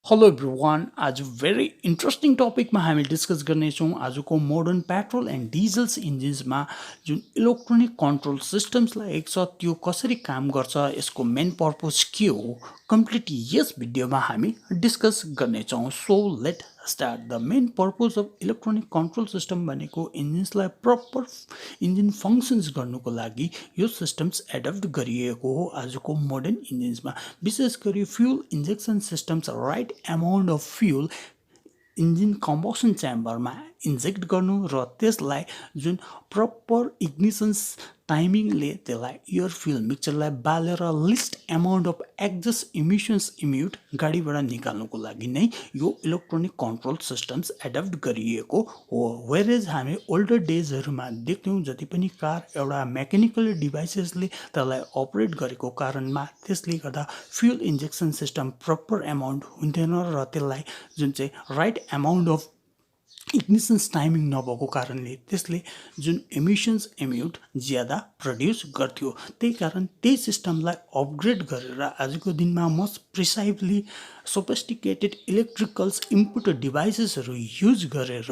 Hello everyone आज very interesting टपिकमा हामी discuss गर्नेछौँ आजको मोडर्न पेट्रोल एन्ड डिजल्स इन्जिन्समा जुन इलेक्ट्रोनिक कन्ट्रोल सिस्टम्सलाई एक छ त्यो कसरी काम गर्छ यसको मेन पर्पज के हो कम्प्लिट यस भिडियोमा हामी डिस्कस गर्नेछौँ so let start the main purpose of electronic control system भनेको इन्जिन्सलाई प्रपर इन्जिन फङ्सन्स गर्नुको लागि यो सिस्टम्स एडप्ट गरिएको हो आजको मोडर्न इन्जिन्समा विशेष गरी fuel injection systems right amount of fuel engine combustion च्याम्बरमा इन्जेक्ट गर्नु र त्यसलाई जुन प्रपर इग्निसन्स टाइमिङले त्यसलाई एयर फ्युल मिक्सचरलाई बालेर least amount of exhaust emissions इम्युट गाडीबाट निकाल्नुको लागि नै यो इलेक्ट्रोनिक कन्ट्रोल सिस्टम्स एडप्ट गरिएको हो वेरेज हामी ओल्डर डेजहरूमा देख्थ्यौँ जति पनि कार एउटा मेकानिकल डिभाइसेसले त्यसलाई अपरेट गरेको कारणमा त्यसले गर्दा fuel injection system proper amount हुन्थेन र त्यसलाई जुन चाहिँ राइट एमाउन्ट अफ इग्निसन्स टाइमिङ नभएको कारणले त्यसले जुन एमिसन्स एम्युट ज्यादा प्रड्युस गर्थ्यो त्यही कारण त्यही सिस्टमलाई अपग्रेड गरेर आजको दिनमा most precisely sophisticated electricals input डिभाइसेसहरू युज गरेर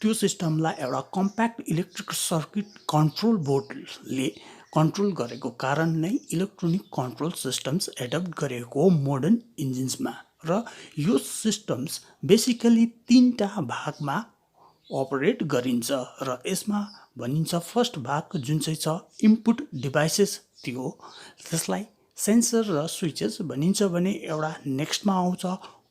त्यो सिस्टमलाई एउटा कम्प्याक्ट इलेक्ट्रिक सर्किट कन्ट्रोल बोर्डले कन्ट्रोल गरेको कारण नै इलेक्ट्रोनिक कन्ट्रोल सिस्टम्स एडप्ट गरेको मोडर्न इन्जिन्समा र यो सिस्टम्स बेसिकली तीनटा भागमा अपरेट गरिन्छ र यसमा भनिन्छ फर्स्ट भाग जुन चाहिँ छ इनपुट डिभाइसेस त्यो त्यसलाई सेन्सर र स्विचेस भनिन्छ भने एउटा नेक्स्टमा आउँछ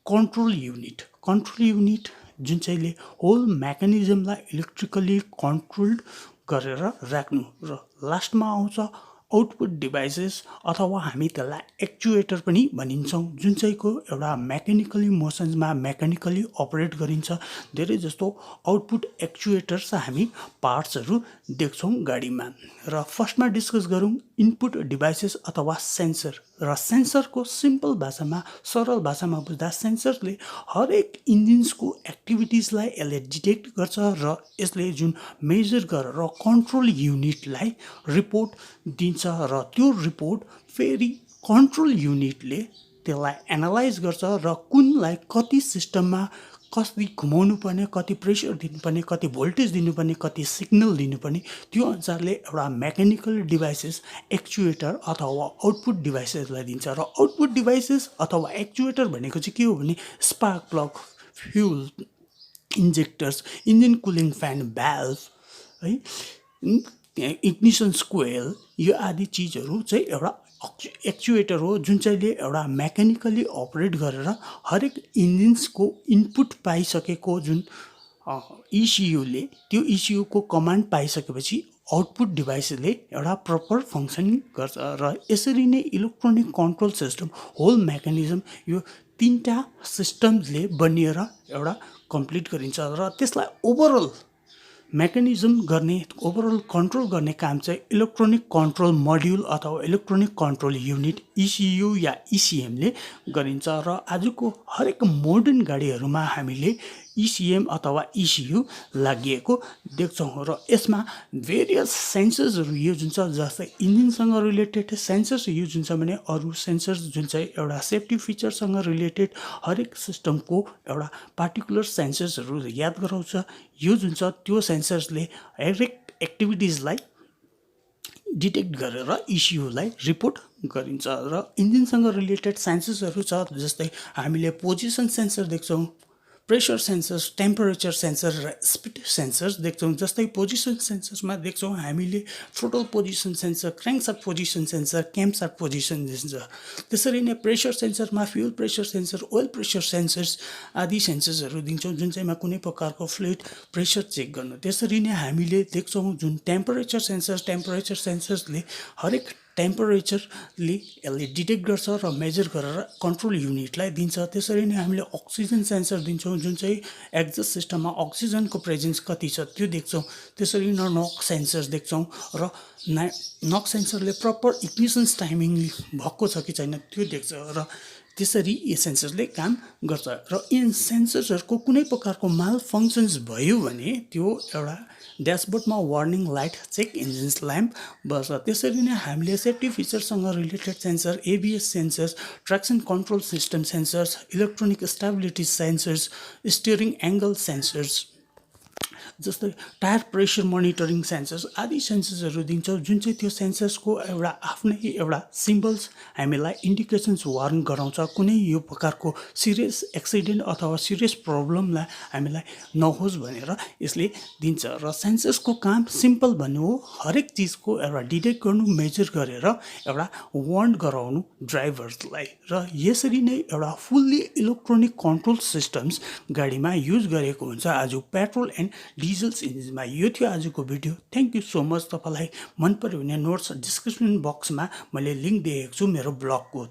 कन्ट्रोल युनिट जुन चाहिँले होल मेकानिजमलाई इलेक्ट्रिकली कन्ट्रोल्ड गरेर राख्नु र लास्टमा आउँछ आउटपुट डिभाइसेस अथवा हामी त्यसलाई एक्चुएटर पनि भनिन्छौँ जुन चाहिँको एउटा मेकानिकली मोसन्समा मेकानिकली अपरेट गरिन्छ धेरै जस्तो आउटपुट एक्चुएटर्स हामी पार्ट्सहरू देख्छौँ गाडीमा र फर्स्टमा डिस्कस गरौँ इनपुट डिभाइसेस अथवा सेन्सर र सेन्सरको सिम्पल भाषामा सरल भाषामा बुझ्दा सेन्सरले हरेक इन्जिन्सको एक्टिभिटिजलाई यसले डिटेक्ट गर्छ र यसले जुन मेजर गरेर कन्ट्रोल युनिटलाई रिपोर्ट दिन्छ र त्यो रिपोर्ट फेरि कन्ट्रोल युनिटले त्यसलाई एनालाइज गर्छ र कुनलाई कति सिस्टममा कति घुमाउनु पर्ने कति प्रेसर दिनुपर्ने कति भोल्टेज दिनुपर्ने कति सिग्नल दिनुपर्ने त्यो अनुसारले एउटा मेकानिकल डिभाइसेस एक्चुएटर अथवा आउटपुट डिभाइसेसलाई दिन्छ र आउटपुट डिभाइसेस अथवा एक्चुएटर भनेको चाहिँ के हो भने spark plug fuel injectors engine cooling fan valve है इग्निसन कोइल यो आदि चिजहरू चाहिँ एउटा एक्चुएटर हो जुन चाहिँले एउटा मेकानिकली अपरेट गरेर हरेक इन्जिन्सको इनपुट पाइसकेको जुन इसियुले त्यो इसियुको कमान्ड पाइसकेपछि आउटपुट डिभाइसले एउटा प्रपर फङ्सनिङ गर्छ र यसरी नै electronic control system whole mechanism यो तीनटा सिस्टम्सले बनिएर एउटा कम्प्लिट गरिन्छ र त्यसलाई ओभरअल मेकानिजम गर्ने ओभरअल कन्ट्रोल गर्ने काम चाहिँ इलेक्ट्रोनिक कन्ट्रोल मोड्युल अथवा इलेक्ट्रोनिक कन्ट्रोल युनिट इसियु या इसिएमले गरिन्छ र आजको हरेक मोडर्न गाडीहरूमा हामीले इसिएम अथवा इसियु लागिएको देख्छौँ र यसमा भेरियस सेन्सर्सहरू युज हुन्छ जस्तै इन्जिनसँग रिलेटेड सेन्सर्स युज हुन्छ भने अरू सेन्सर्स जुन चाहिँ एउटा सेफ्टी फिचरसँग रिलेटेड हरेक सिस्टमको एउटा पार्टिकुलर सेन्सर्सहरू याद गराउँछ युज हुन्छ त्यो सेन्सर्सले हरेक एक्टिभिटिजलाई डिटेक्ट गरेर इसियुलाई रिपोर्ट गरिन्छ र इन्जिनसँग रिलेटेड सेन्सर्सहरू छ जस्तै हामीले पोजिसन सेन्सर देख्छौँ प्रेसर सेन्सर्स टेम्परेचर सेन्सर र स्पिड सेन्सर्स देख्छौँ जस्तै पोजिसन सेन्सर्समा देख्छौँ हामीले throttle position sensor crankshaft position sensor camshaft position sensor त्यसरी नै प्रेसर सेन्सरमा fuel pressure sensor oil pressure sensors आदि सेन्सर्सहरू दिन्छौँ जुन चाहिँमा कुनै प्रकारको फ्लुइड प्रेसर चेक गर्नु त्यसरी नै हामीले देख्छौँ जुन टेम्परेचर सेन्सर्सले हरेक टेम्परेचरले यसले डिटेक्ट गर्छ र मेजर गरेर कन्ट्रोल युनिटलाई दिन्छ त्यसरी नै हामीले अक्सिजन सेन्सर दिन्छौँ जुन चाहिँ एक्जस्ट सिस्टममा अक्सिजनको प्रेजेन्स कति छ त्यो देख्छौँ त्यसरी नै नक सेन्सर्स देख्छौँ र नक सेन्सरले प्रपर इग्निसन्स टाइमिङ भएको छ कि छैन त्यो देख्छ र त्यसरी यी सेन्सर्सले काम गर्छ र यी सेन्सर्सहरूको कुनै प्रकारको माल फङ्सन्स भयो भने त्यो एउटा ड्यासबोर्डमा warning light check engines lamp बस्छ। त्यसरी नै हामीले सेफ्टी फिचरसँग related sensor, ABS sensors, traction control system sensors, electronic stability sensors, steering angle sensors जस्तै टायर प्रेसर मोनिटरिङ सेन्सर्स आदि सेन्सर्सहरू दिन्छौँ, जुन चाहिँ त्यो सेन्सर्सको एउटा आफ्नै एउटा सिम्बल्स हामीलाई इन्डिकेसन्स वार्न गराउँछ कुनै यो प्रकारको सिरियस एक्सिडेन्ट अथवा सिरियस प्रब्लमलाई हामीलाई नहोस् भनेर यसले दिन्छ। र सेन्सर्सको काम सिम्पल भन्नु हो, हरेक चिजको एउटा डिटेक्ट गर्नु, मेजर गरेर एउटा वार्न गराउनु ड्राइभर्सलाई। र यसरी नै एउटा फुल्ली इलेक्ट्रोनिक कन्ट्रोल सिस्टम्स गाडीमा युज गरेको हुन्छ आज पेट्रोल एन्ड डिजल्स इन्जिनमा। यो थियो आजको video. Thank you so much. तपाईँलाई मन पऱ्यो भने नोट्स डिस्क्रिप्सन बक्समा मैले लिङ्क दिएको छु मेरो ब्लगको।